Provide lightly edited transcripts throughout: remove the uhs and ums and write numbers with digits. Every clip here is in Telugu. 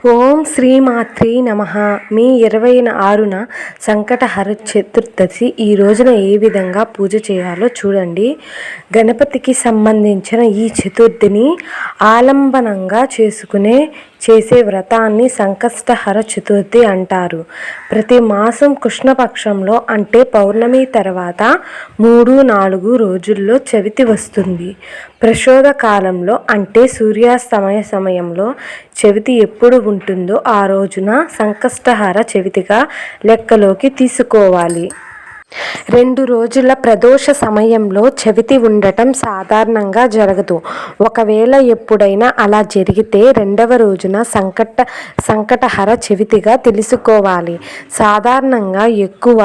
ఓం శ్రీమాత్రే నమః. మే 26న సంకటహర చతుర్దశి. ఈ రోజున ఏ విధంగా పూజ చేయాలో చూడండి. గణపతికి సంబంధించిన ఈ చతుర్థిని ఆలంబనంగా చేసే వ్రతాన్ని సంకష్టహర చతుర్థి అంటారు. ప్రతి మాసం కృష్ణపక్షంలో అంటే పౌర్ణమి తర్వాత 3-4 రోజుల్లో చవితి వస్తుంది. ప్రశోధ కాలంలో అంటే సూర్యాస్తమయ సమయంలో చవితి ఎప్పుడు ఉంటుందో ఆ రోజున సంకష్టహర చవితిగా లెక్కలోకి తీసుకోవాలి. 2 రోజుల ప్రదోష సమయంలో చవితి ఉండటం సాధారణంగా జరగదు. ఒకవేళ ఎప్పుడైనా అలా జరిగితే 2వ రోజున సంకటహర చవితిగా తెలుసుకోవాలి. సాధారణంగా ఎక్కువ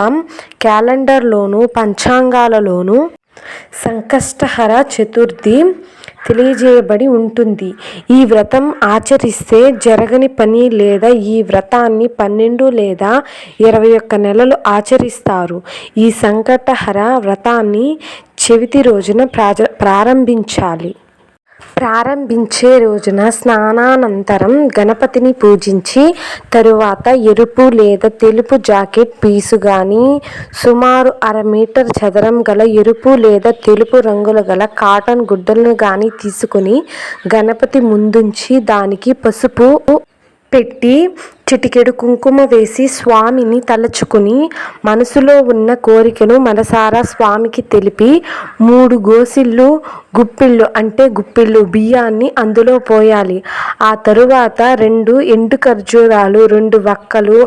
క్యాలెండర్లోనూ పంచాంగాలలోనూ సంకష్టహర చతుర్థి తెలియజేయబడి ఉంటుంది. ఈ వ్రతం ఆచరిస్తే జరగని పని లేదా ఈ వ్రతాన్ని 12 లేదా 21 నెలలు ఆచరిస్తారు. ఈ సంకటహర వ్రతాన్ని చవితి రోజున ప్రారంభించే రోజున స్నానానంతరం గణపతిని పూజించి తరువాత ఎరుపు లేదా తెలుపు జాకెట్ పీసు గాని, సుమారు 1/2 మీటర్ చదరం గల ఎరుపు లేదా తెలుపు రంగుల గల కాటన్ గుడ్డలను గాని తీసుకుని గణపతి ముందుంచి దానికి పసుపు పెట్టి చిటికెడు కుంకుమ వేసి స్వామిని తలచుకుని మనసులో ఉన్న కోరికను మనసారా స్వామికి తెలిపి 3 గుప్పిళ్ళు బియ్యాన్ని అందులో పోయాలి. ఆ తరువాత 2 ఎండు ఖర్జూరాలు, 2 వక్కలు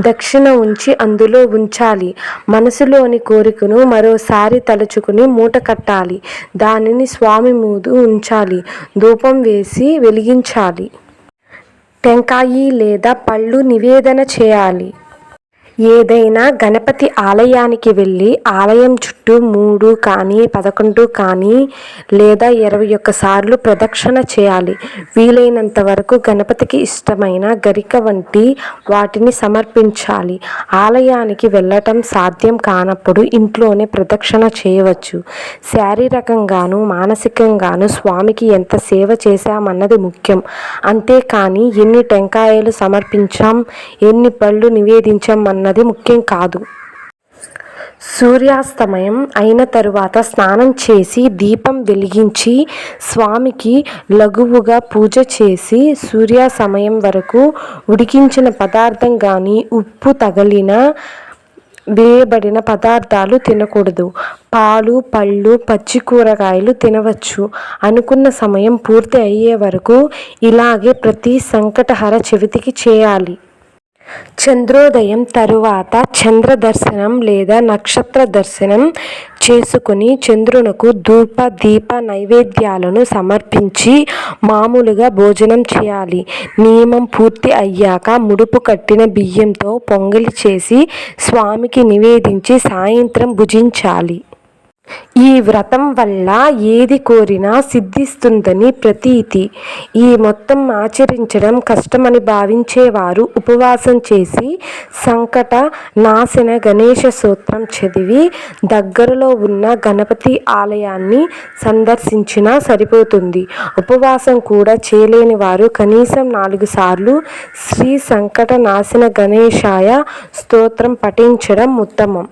దక్షిణ ఉంచి అందులో ఉంచాలి. మనసులోని కోరికను మరోసారి తలుచుకుని మూట కట్టాలి. దానిని స్వామి ముందు ఉంచాలి. ధూపం వేసి వెలిగించాలి. టెంకాయి లేదా పళ్ళు నివేదన చేయాలి. ఏదైనా గణపతి ఆలయానికి వెళ్ళి ఆలయం చుట్టూ 3 కానీ 11 కానీ లేదా 21 సార్లు ప్రదక్షిణ చేయాలి. వీలైనంత వరకు గణపతికి ఇష్టమైన గరిక వంటి వాటిని సమర్పించాలి. ఆలయానికి వెళ్ళటం సాధ్యం కానప్పుడు ఇంట్లోనే ప్రదక్షిణ చేయవచ్చు. శారీరకంగాను మానసికంగాను స్వామికి ఎంత సేవ చేశామన్నది ముఖ్యం. అంతేకాని ఎన్ని టెంకాయలు సమర్పించాం, ఎన్ని పళ్ళు నివేదించాం అన్నది ముఖ్యం కాదు. సూర్యాస్తమయం అయిన తరువాత స్నానం చేసి దీపం వెలిగించి స్వామికి లఘువుగా పూజ చేసి సూర్యాస్తమయం వరకు ఉడికించిన పదార్థం గాని, ఉప్పు తగిలిన వేయబడిన పదార్థాలు తినకూడదు. పాలు, పళ్ళు, పచ్చి కూరగాయలు తినవచ్చు. అనుకున్న సమయం పూర్తి అయ్యే వరకు ఇలాగే ప్రతి సంకటహర చవితికి చేయాలి. చంద్రోదయం తరువాత చంద్ర దర్శనం లేదా నక్షత్ర దర్శనం చేసుకుని చంద్రునకు ధూప దీప నైవేద్యాలను సమర్పించి మామూలుగా భోజనం చేయాలి. నియమం పూర్తి అయ్యాక ముడుపు కట్టిన బియ్యంతో పొంగలి చేసి స్వామికి నివేదించి సాయంత్రం భుజించాలి. ఈ వ్రతం వల్ల ఏది కోరినా సిద్ధిస్తుందని ప్రతీతి. ఈ మొత్తం ఆచరించడం కష్టమని భావించేవారు ఉపవాసం చేసి సంకట నాశన గణేశ స్తోత్రం చదివి దగ్గరలో ఉన్న గణపతి ఆలయాన్ని సందర్శించినా సరిపోతుంది. ఉపవాసం కూడా చేయలేని వారు కనీసం 4 సార్లు శ్రీ సంకట నాశన గణేశాయ స్తోత్రం పఠించడం ఉత్తమం.